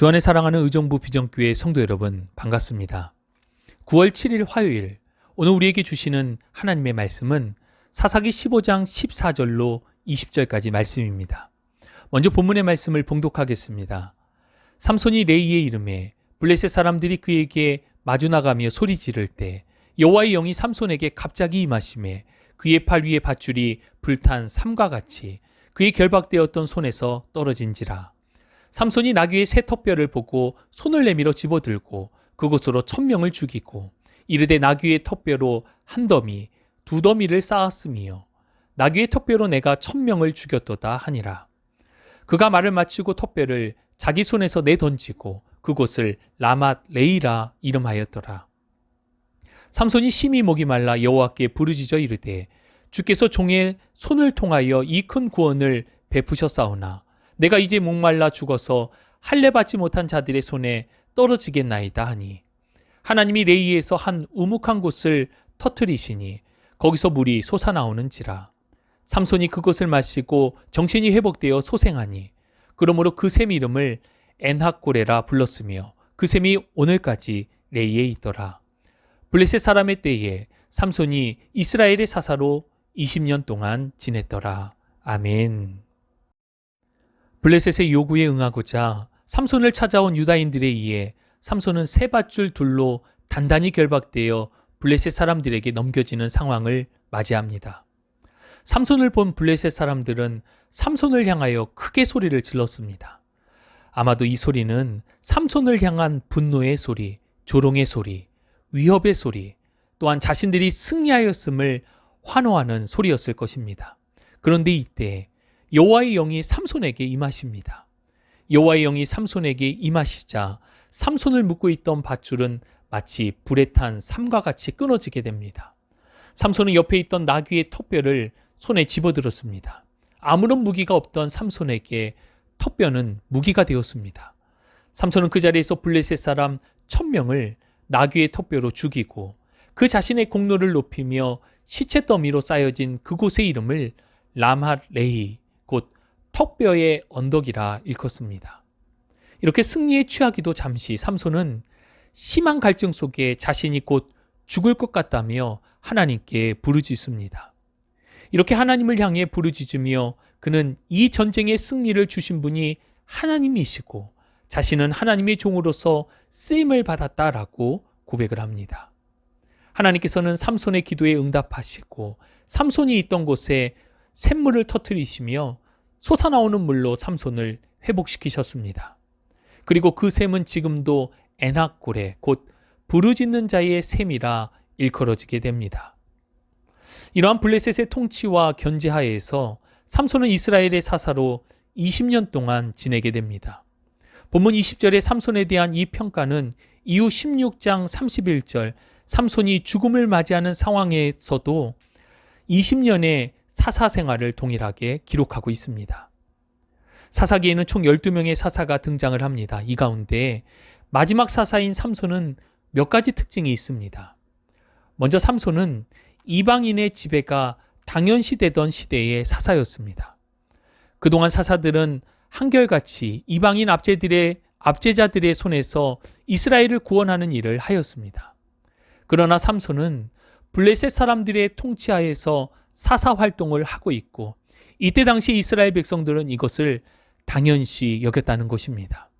주 안에 사랑하는 의정부 비전교회 성도 여러분, 반갑습니다. 9월 7일 화요일, 오늘 우리에게 주시는 하나님의 말씀은 사사기 15장 14절로 20절까지 말씀입니다. 먼저 본문의 말씀을 봉독하겠습니다. 삼손이 레이의 이름에 블레셋 사람들이 그에게 마주 나가며 소리 지를 때 여호와의 영이 삼손에게 갑자기 임하시매 그의 팔 위에 밧줄이 불탄 삼과 같이 그의 결박되었던 손에서 떨어진지라. 삼손이 나귀의 새 턱뼈를 보고 손을 내밀어 집어들고 그곳으로 1000명을 죽이고 이르되 나귀의 턱뼈로 한 더미, 두 더미를 쌓았으며 나귀의 턱뼈로 내가 1000명을 죽였도다 하니라. 그가 말을 마치고 턱뼈를 자기 손에서 내던지고 그곳을 라맛 레이라 이름하였더라. 삼손이 심히 목이 말라 여호와께 부르짖어 이르되 주께서 종의 손을 통하여 이 큰 구원을 베푸셨사오나 내가 이제 목말라 죽어서 할례 받지 못한 자들의 손에 떨어지겠나이다 하니 하나님이 레이에서 한 우묵한 곳을 터뜨리시니 거기서 물이 솟아나오는지라. 삼손이 그것을 마시고 정신이 회복되어 소생하니 그러므로 그 샘 이름을 엔학고레라 불렀으며 그 샘이 오늘까지 레이에 있더라. 블레셋 사람의 때에 삼손이 이스라엘의 사사로 20년 동안 지냈더라. 아멘. 블레셋의 요구에 응하고자 삼손을 찾아온 유다인들에 의해 삼손은 세 밧줄 둘로 단단히 결박되어 블레셋 사람들에게 넘겨지는 상황을 맞이합니다. 삼손을 본 블레셋 사람들은 삼손을 향하여 크게 소리를 질렀습니다. 아마도 이 소리는 삼손을 향한 분노의 소리, 조롱의 소리, 위협의 소리, 또한 자신들이 승리하였음을 환호하는 소리였을 것입니다. 그런데 이때 여호와의 영이 삼손에게 임하십니다. 여호와의 영이 삼손에게 임하시자 삼손을 묶고 있던 밧줄은 마치 불에 탄 삼과 같이 끊어지게 됩니다. 삼손은 옆에 있던 나귀의 턱뼈를 손에 집어들었습니다. 아무런 무기가 없던 삼손에게 턱뼈는 무기가 되었습니다. 삼손은 그 자리에서 블레셋 사람 1000명을 나귀의 턱뼈로 죽이고 그 자신의 공로를 높이며 시체 더미로 쌓여진 그곳의 이름을 라맛 레히, 곧 턱뼈의 언덕이라 일컫습니다. 이렇게 승리에 취하기도 잠시 삼손은 심한 갈증 속에 자신이 곧 죽을 것 같다며 하나님께 부르짖습니다. 이렇게 하나님을 향해 부르짖으며 그는 이 전쟁의 승리를 주신 분이 하나님이시고 자신은 하나님의 종으로서 쓰임을 받았다라고 고백을 합니다. 하나님께서는 삼손의 기도에 응답하시고 삼손이 있던 곳에 샘물을 터뜨리시며 솟아나오는 물로 삼손을 회복시키셨습니다. 그리고 그 샘은 지금도 엔학고레, 곧 부르짖는 자의 샘이라 일컬어지게 됩니다. 이러한 블레셋의 통치와 견제하에서 삼손은 이스라엘의 사사로 20년 동안 지내게 됩니다. 본문 20절의 삼손에 대한 이 평가는 이후 16장 31절 삼손이 죽음을 맞이하는 상황에서도 20년의 사사 생활을 동일하게 기록하고 있습니다. 사사기에는 총 12명의 사사가 등장을 합니다. 이 가운데 마지막 사사인 삼손은 몇 가지 특징이 있습니다. 먼저 삼손은 이방인의 지배가 당연시되던 시대의 사사였습니다. 그동안 사사들은 한결같이 이방인 압제자들의 손에서 이스라엘을 구원하는 일을 하였습니다. 그러나 삼손은 블레셋 사람들의 통치하에서 사사 활동을 하고 있고 이때 당시 이스라엘 백성들은 이것을 당연시 여겼다는 것입니다.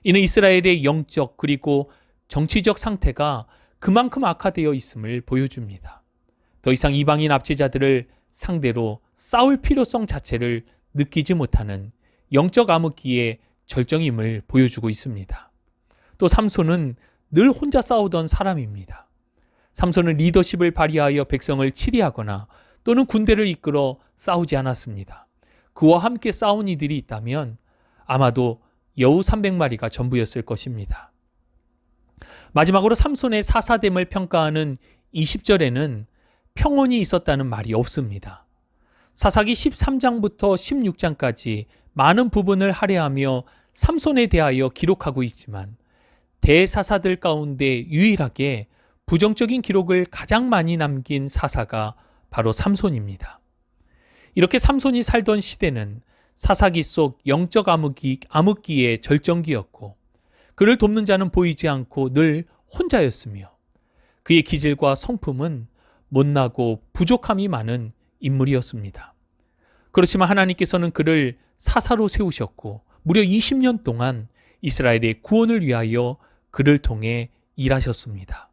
이는 이스라엘의 영적 그리고 정치적 상태가 그만큼 악화되어 있음을 보여줍니다. 더 이상 이방인 압제자들을 상대로 싸울 필요성 자체를 느끼지 못하는 영적 암흑기의 절정임을 보여주고 있습니다. 또 삼손은 늘 혼자 싸우던 사람입니다. 삼손은 리더십을 발휘하여 백성을 치리하거나 또는 군대를 이끌어 싸우지 않았습니다. 그와 함께 싸운 이들이 있다면 아마도 여우 300마리가 전부였을 것입니다. 마지막으로 삼손의 사사됨을 평가하는 20절에는 평온이 있었다는 말이 없습니다. 사사기 13장부터 16장까지 많은 부분을 할애하며 삼손에 대하여 기록하고 있지만 대사사들 가운데 유일하게 부정적인 기록을 가장 많이 남긴 사사가 바로 삼손입니다. 이렇게 삼손이 살던 시대는 사사기 속 영적 암흑기의 절정기였고 그를 돕는 자는 보이지 않고 늘 혼자였으며 그의 기질과 성품은 못나고 부족함이 많은 인물이었습니다. 그렇지만 하나님께서는 그를 사사로 세우셨고 무려 20년 동안 이스라엘의 구원을 위하여 그를 통해 일하셨습니다.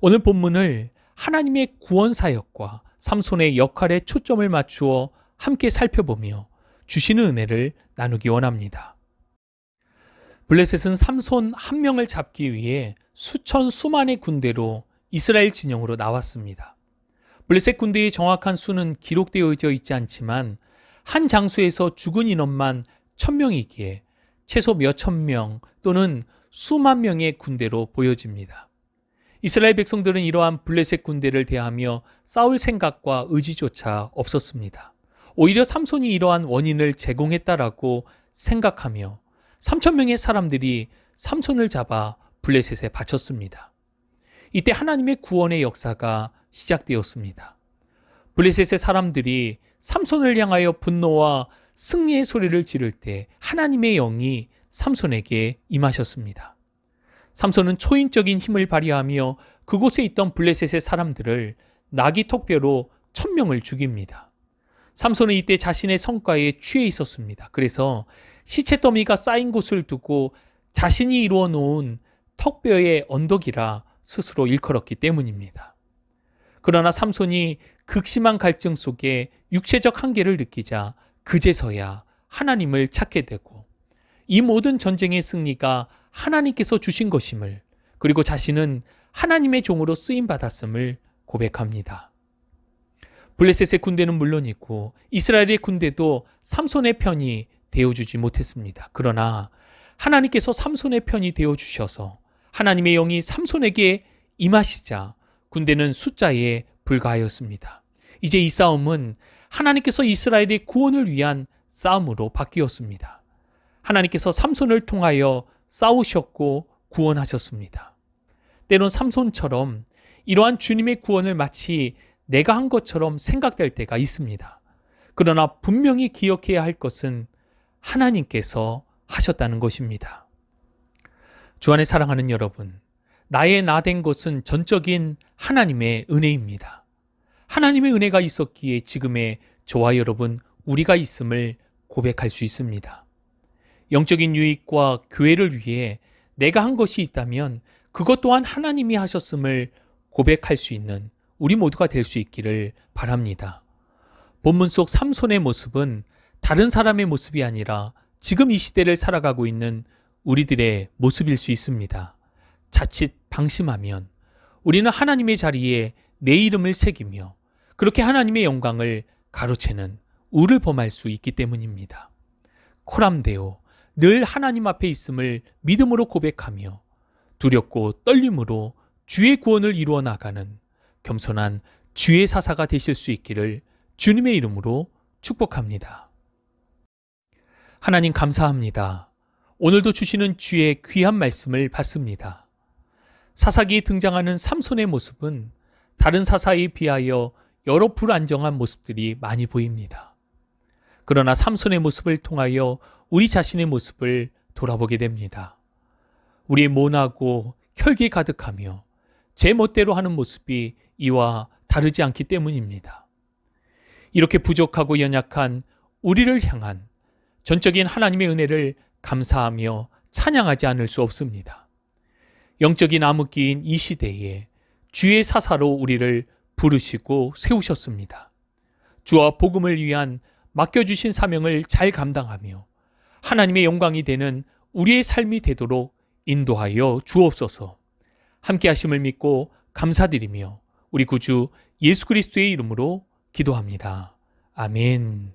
오늘 본문을 하나님의 구원 사역과 삼손의 역할에 초점을 맞추어 함께 살펴보며 주시는 은혜를 나누기 원합니다. 블레셋은 삼손 한 명을 잡기 위해 수만의 군대로 이스라엘 진영으로 나왔습니다. 블레셋 군대의 정확한 수는 기록되어져 있지 않지만 한 장소에서 죽은 인원만 1000명이기에 최소 몇천 명 또는 수만 명의 군대로 보여집니다. 이스라엘 백성들은 이러한 블레셋 군대를 대하며 싸울 생각과 의지조차 없었습니다. 오히려 삼손이 이러한 원인을 제공했다라고 생각하며 3000명의 사람들이 삼손을 잡아 블레셋에 바쳤습니다. 이때 하나님의 구원의 역사가 시작되었습니다. 블레셋의 사람들이 삼손을 향하여 분노와 승리의 소리를 지를 때 하나님의 영이 삼손에게 임하셨습니다. 삼손은 초인적인 힘을 발휘하며 그곳에 있던 블레셋의 사람들을 나귀 턱뼈로 1000명을 죽입니다. 삼손은 이때 자신의 성과에 취해 있었습니다. 그래서 시체 더미가 쌓인 곳을 두고 자신이 이루어 놓은 턱뼈의 언덕이라 스스로 일컬었기 때문입니다. 그러나 삼손이 극심한 갈증 속에 육체적 한계를 느끼자 그제서야 하나님을 찾게 되고 이 모든 전쟁의 승리가 하나님께서 주신 것임을, 그리고 자신은 하나님의 종으로 쓰임받았음을 고백합니다. 블레셋의 군대는 물론이고 이스라엘의 군대도 삼손의 편이 되어주지 못했습니다. 그러나 하나님께서 삼손의 편이 되어주셔서 하나님의 영이 삼손에게 임하시자 군대는 숫자에 불과하였습니다. 이제 이 싸움은 하나님께서 이스라엘의 구원을 위한 싸움으로 바뀌었습니다. 하나님께서 삼손을 통하여 싸우셨고 구원하셨습니다. 때론 삼손처럼 이러한 주님의 구원을 마치 내가 한 것처럼 생각될 때가 있습니다. 그러나 분명히 기억해야 할 것은 하나님께서 하셨다는 것입니다. 주 안에 사랑하는 여러분, 나의 나 된 것은 전적인 하나님의 은혜입니다. 하나님의 은혜가 있었기에 지금의 저와 여러분, 우리가 있음을 고백할 수 있습니다. 영적인 유익과 교회를 위해 내가 한 것이 있다면 그것 또한 하나님이 하셨음을 고백할 수 있는 우리 모두가 될 수 있기를 바랍니다. 본문 속 삼손의 모습은 다른 사람의 모습이 아니라 지금 이 시대를 살아가고 있는 우리들의 모습일 수 있습니다. 자칫 방심하면 우리는 하나님의 자리에 내 이름을 새기며 그렇게 하나님의 영광을 가로채는 우를 범할 수 있기 때문입니다. 코람데오, 늘 하나님 앞에 있음을 믿음으로 고백하며 두렵고 떨림으로 주의 구원을 이루어 나가는 겸손한 주의 사사가 되실 수 있기를 주님의 이름으로 축복합니다. 하나님 감사합니다. 오늘도 주시는 주의 귀한 말씀을 받습니다. 사사기에 등장하는 삼손의 모습은 다른 사사에 비하여 여러 불안정한 모습들이 많이 보입니다. 그러나 삼손의 모습을 통하여 우리 자신의 모습을 돌아보게 됩니다. 우리의 모나고 혈기 가득하며 제 멋대로 하는 모습이 이와 다르지 않기 때문입니다. 이렇게 부족하고 연약한 우리를 향한 전적인 하나님의 은혜를 감사하며 찬양하지 않을 수 없습니다. 영적인 암흑기인 이 시대에 주의 사사로 우리를 부르시고 세우셨습니다. 주와 복음을 위한 맡겨주신 사명을 잘 감당하며 하나님의 영광이 되는 우리의 삶이 되도록 인도하여 주옵소서. 함께 하심을 믿고 감사드리며 우리 구주 예수 그리스도의 이름으로 기도합니다. 아멘.